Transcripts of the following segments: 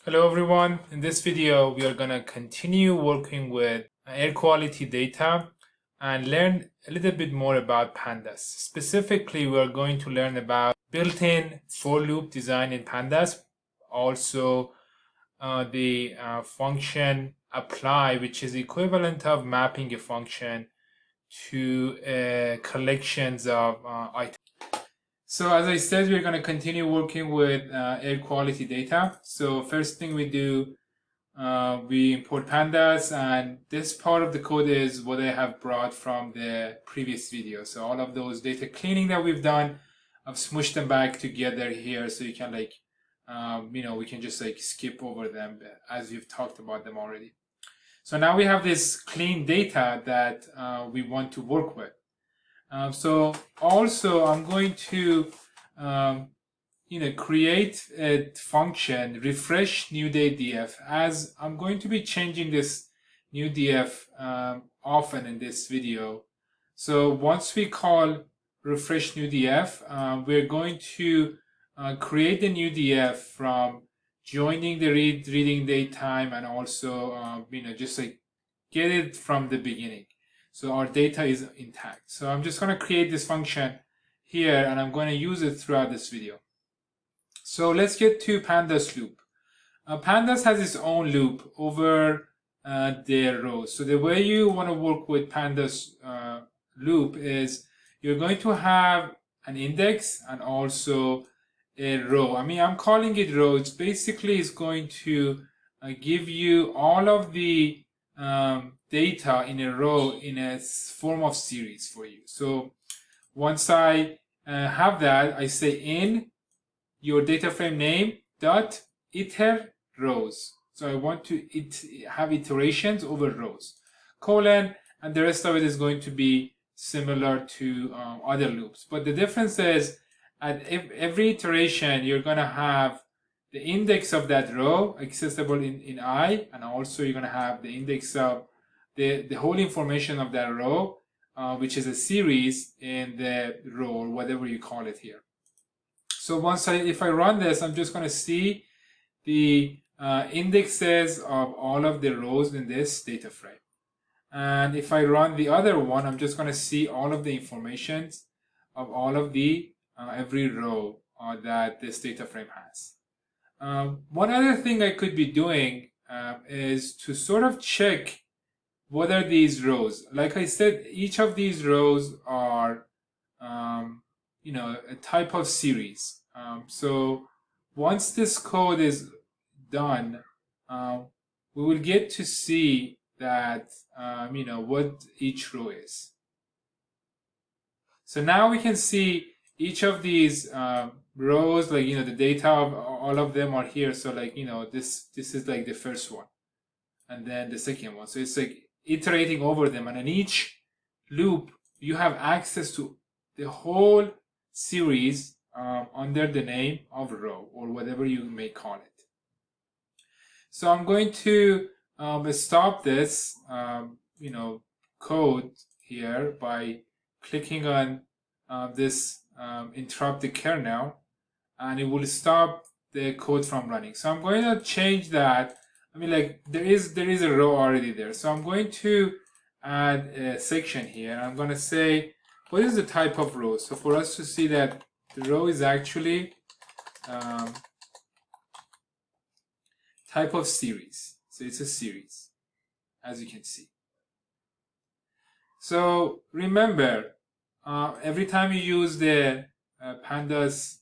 Hello everyone. In this video, we are going to continue working with air quality data and learn a little bit more about Pandas. Specifically, we are going to learn about built-in for loop design in Pandas, also the function apply, which is equivalent of mapping a function to collections of items. So as I said, we're going to continue working with air quality data. So first thing we do, we import pandas, and this part of the code is what I have brought from the previous video. So all of those data cleaning that we've done, I've smushed them back together here so you can we can just skip over them as we've talked about them already. So now we have this clean data that we want to work with. So also I'm going to create a function refresh new date df, as I'm going to be changing this new df often in this video. So once we call refresh new df, we're going to create the new df from joining the reading date time, and also just get it from the beginning. So our data is intact. So I'm just going to create this function here, and I'm going to use it throughout this video. So let's get to Pandas loop. Pandas has its own loop over their rows. So the way you want to work with Pandas loop is you're going to have an index and also a row. I mean, I'm calling it row. It's basically is going to give you all of the data in a row in a form of series for you. So once I have that, I say in your data frame name dot iter rows. So I want to have iterations over rows, colon, and the rest of it is going to be similar to other loops. But the difference is at every iteration, you're going to have the index of that row accessible in I, and also you're going to have the index of the whole information of that row, which is a series in the row, or whatever you call it here. So if I run this, I'm just going to see the indexes of all of the rows in this data frame. And if I run the other one, I'm just going to see all of the information of all of the every row that this data frame has. One other thing I could be doing is to sort of check what are these rows. Like I said, each of these rows are a type of series. So once this code is done, we will get to see that what each row is. So now we can see each of these rows, the data of all of them are here. So this is like the first one, and then the second one. So it's like iterating over them, and in each loop you have access to the whole series under the name of row, or whatever you may call it. So I'm going to stop this code here by clicking on this interrupt the kernel, and it will stop the code from running. So I'm going to change that. I mean, there is a row already there. So I'm going to add a section here. I'm going to say, what is the type of row? So for us to see that the row is actually type of series. So it's a series, as you can see. So remember, every time you use the pandas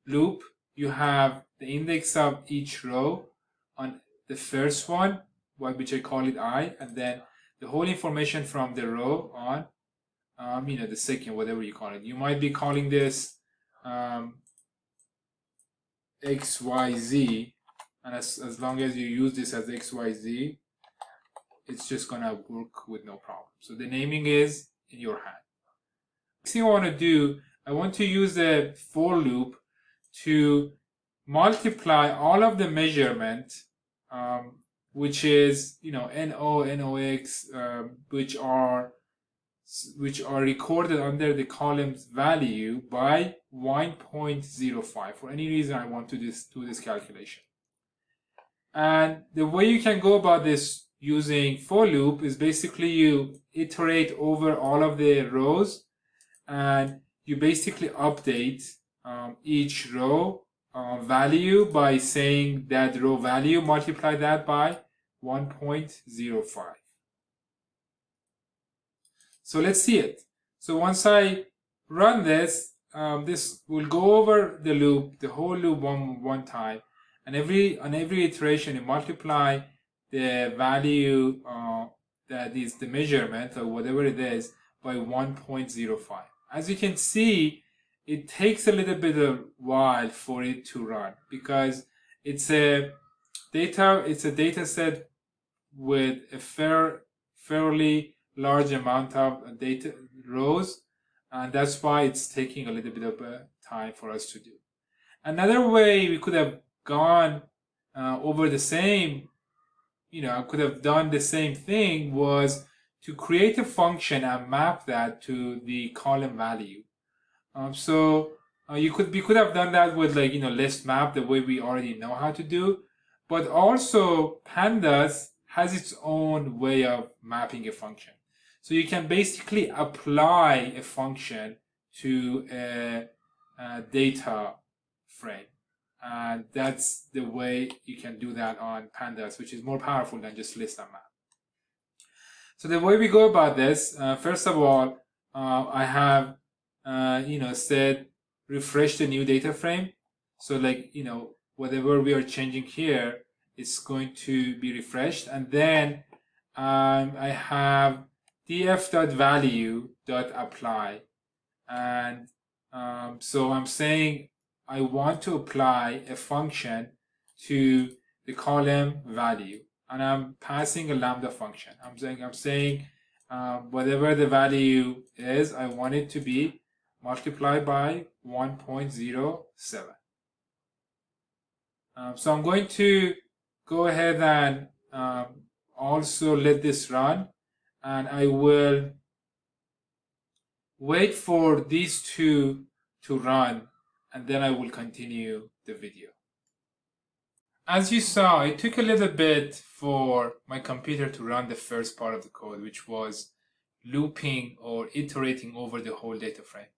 loop, you have the index of each row on the first one, which I call it I, and then the whole information from the row on the second, whatever you call it. You might be calling this XYZ, and as long as you use this as XYZ, it's just gonna work with no problem. So the naming is in your hand. Next thing I want to do, I want to use the for loop to multiply all of the measurement, which is NO, NOx, which are which are recorded under the column's value by 1.05 for any reason I want to do this calculation. And the way you can go about this using for loop is basically you iterate over all of the rows and you basically update each row value by saying that row value, multiply that by 1.05. So let's see it. So once I run this, this will go over the loop, the whole loop one time, and on every iteration you multiply the value that is the measurement or whatever it is by 1.05. As you can see, it takes a little bit of while for it to run because it's a data set with a fairly large amount of data rows, and that's why it's taking a little bit of time for us to do. Another way we could have gone over the same, could have done the same thing was to create a function and map that to the column value. We could have done that with list map the way we already know how to do, but also Pandas has its own way of mapping a function. So you can basically apply a function to a data frame. And that's the way you can do that on Pandas, which is more powerful than just list and map. So the way we go about this, first of all, I have, said refresh the new data frame. So whatever we are changing here, it's going to be refreshed. And then I have df.value.apply. And so I'm saying I want to apply a function to the column value, and I'm passing a lambda function. I'm saying whatever the value is, I want it to be multiplied by 1.07. So I'm going to go ahead and also let this run, and I will wait for these two to run, and then I will continue the video. As you saw, it took a little bit for my computer to run the first part of the code, which was looping or iterating over the whole data frame.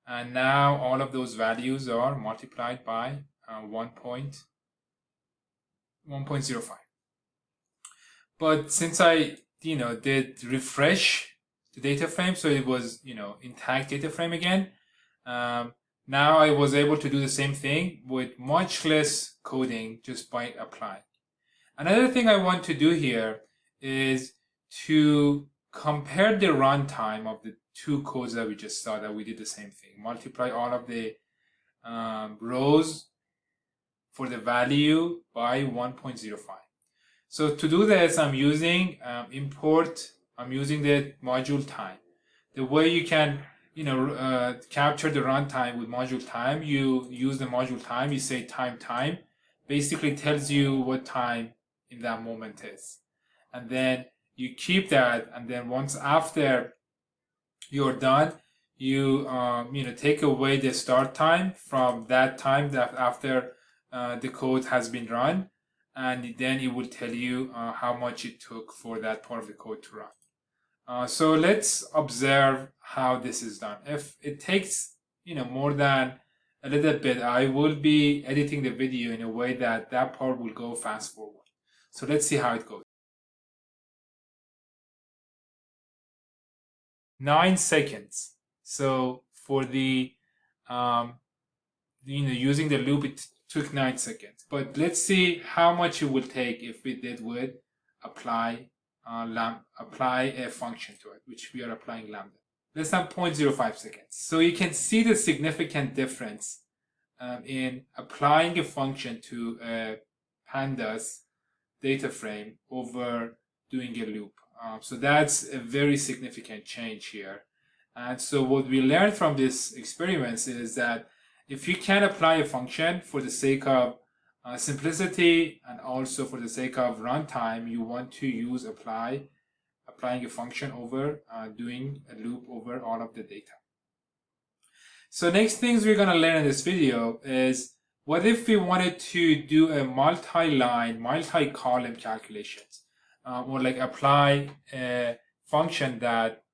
And now all of those values are multiplied by 1.05. But since I did refresh the data frame, so it was intact data frame again, now I was able to do the same thing with much less coding just by applying. Another thing I want to do here is to compare the runtime of the two codes that we just saw that we did the same thing. Multiply all of the rows for the value by 1.05. So to do this, I'm using I'm using the module time. The way you can capture the runtime with module time, you use the module time, you say time, basically tells you what time in that moment is. And then you keep that, and then once after you're done, you take away the start time from that time that after the code has been run, and then it will tell you how much it took for that part of the code to run. So let's observe how this is done. If it takes more than a little bit, I will be editing the video in a way that part will go fast forward. So let's see how it goes. 9 seconds. So for the using the loop, it took 9 seconds. But let's see how much it will take if we did with apply a function to it, which we are applying lambda. Less than 0.05 seconds. So you can see the significant difference in applying a function to a Pandas data frame over doing a loop. So that's a very significant change here. And so what we learned from this experiment is that if you can apply a function for the sake of simplicity and also for the sake of runtime, you want to use apply applying a function over, doing a loop over all of the data. So next things we're going to learn in this video is what if we wanted to do a multi-line, multi-column calculations, or like apply a function that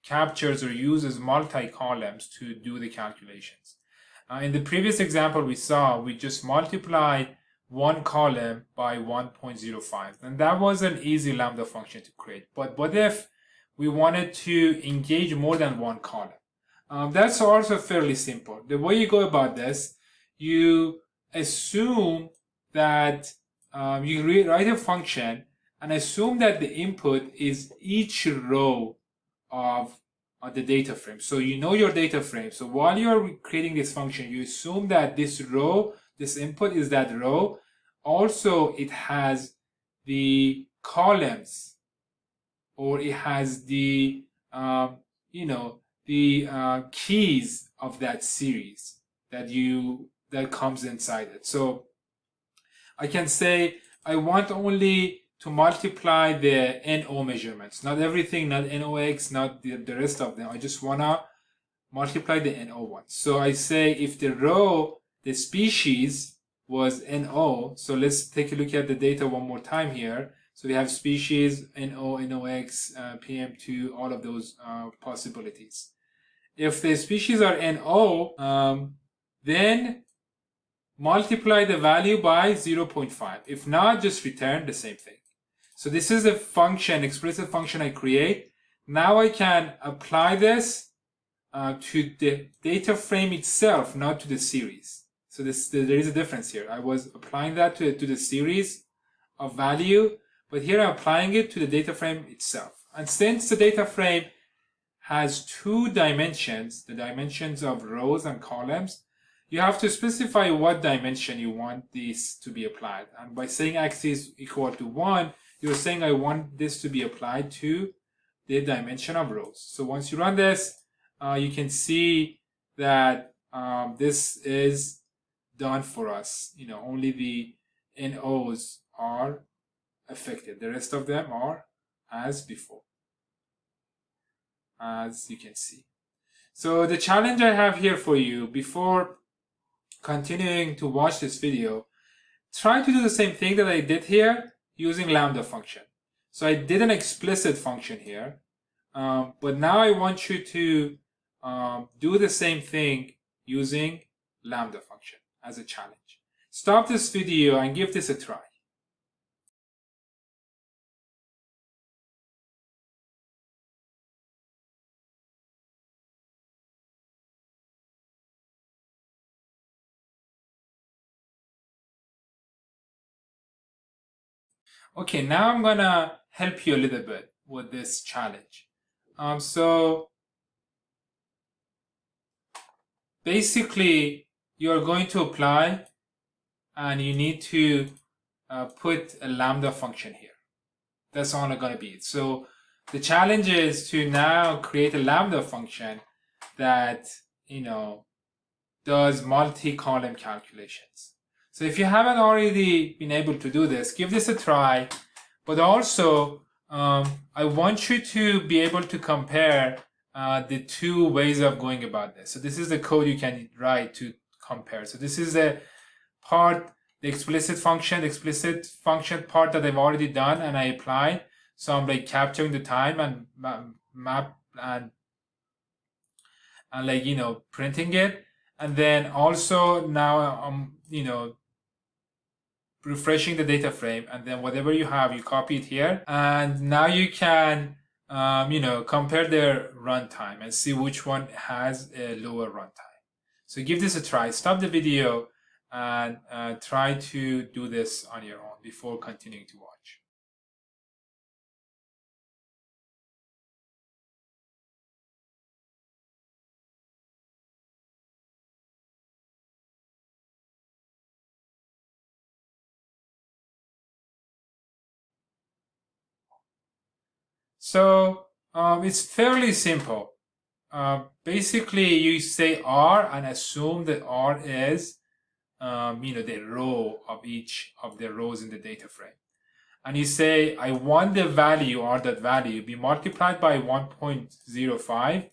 captures or uses multi-columns to do the calculations. In the previous example we saw, we just multiplied one column by 1.05, and that was an easy lambda function to create. But what if we wanted to engage more than one column? That's also fairly simple. The way you go about this, you assume that you write a function and assume that the input is each row of the data frame. So you know your data frame. So while you're creating this function, you assume that this row, this input is that row. Also, it has the columns, or it has the keys of that series that comes inside it. So I can say I want only to multiply the NO measurements, not everything, not NOx, not the rest of them. I just wanna multiply the NO ones. So I say if the row, the species was NO, so let's take a look at the data one more time here. So we have species, NO, NOx, PM2, all of those possibilities. If the species are NO, then multiply the value by 0.5. If not, just return the same thing. So this is a function, explicit function I create. Now I can apply this to the data frame itself, not to the series. So there is a difference here. I was applying that to the series of value, but here I'm applying it to the data frame itself. And since the data frame has two dimensions, the dimensions of rows and columns, you have to specify what dimension you want this to be applied. And by saying axis equal to 1, you're saying I want this to be applied to the dimension of rows. So once you run this, you can see that this is done for us. Only the NOs are affected. The rest of them are as before, as you can see. So the challenge I have here for you, before continuing to watch this video, try to do the same thing that I did here using lambda function. So I did an explicit function here, but now I want you to do the same thing using lambda function as a challenge. Stop this video and give this a try. Okay, now I'm gonna help you a little bit with this challenge. So basically, you're going to apply and you need to put a lambda function here. That's all it's gonna be. So the challenge is to now create a lambda function that does multi-column calculations. So if you haven't already been able to do this, give this a try. But also, I want you to be able to compare the two ways of going about this. So this is the code you can write to compare. So this is the part, the explicit function part that I've already done and I applied. So I'm like capturing the time and map and printing it. And then also now I'm refreshing the data frame, and then whatever you have, you copy it here, and now you can compare their runtime and see which one has a lower runtime. So give this a try. Stop the video and try to do this on your own before continuing to watch. So it's fairly simple. Basically, you say R and assume that R is the row of each of the rows in the data frame. and you say, I want the value or that value be multiplied by 1.05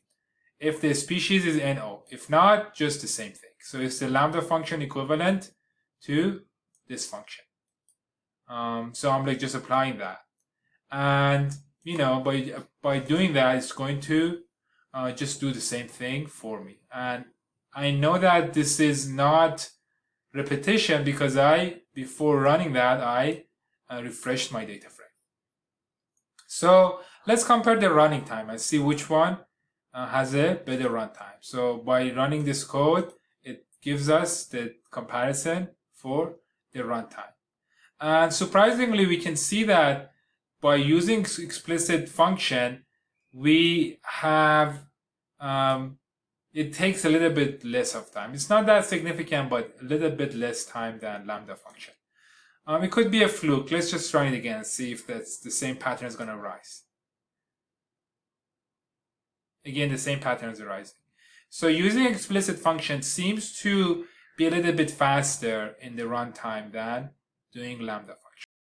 if the species is NO. If not, just the same thing. So it's the lambda function equivalent to this function. So I'm like just applying that. And, you know, by doing that, it's going to just do the same thing for me. And I know that this is not repetition because before running that, I refreshed my data frame. So let's compare the running time and see which one has a better runtime. So by running this code, it gives us the comparison for the runtime. And surprisingly, we can see that by using explicit function, we have, it takes a little bit less of time. It's not that significant, but a little bit less time than lambda function. It could be a fluke. Let's just run it again and see if that's the same pattern is going to arise. Again, the same pattern is arising. So using explicit function seems to be a little bit faster in the runtime than doing lambda function.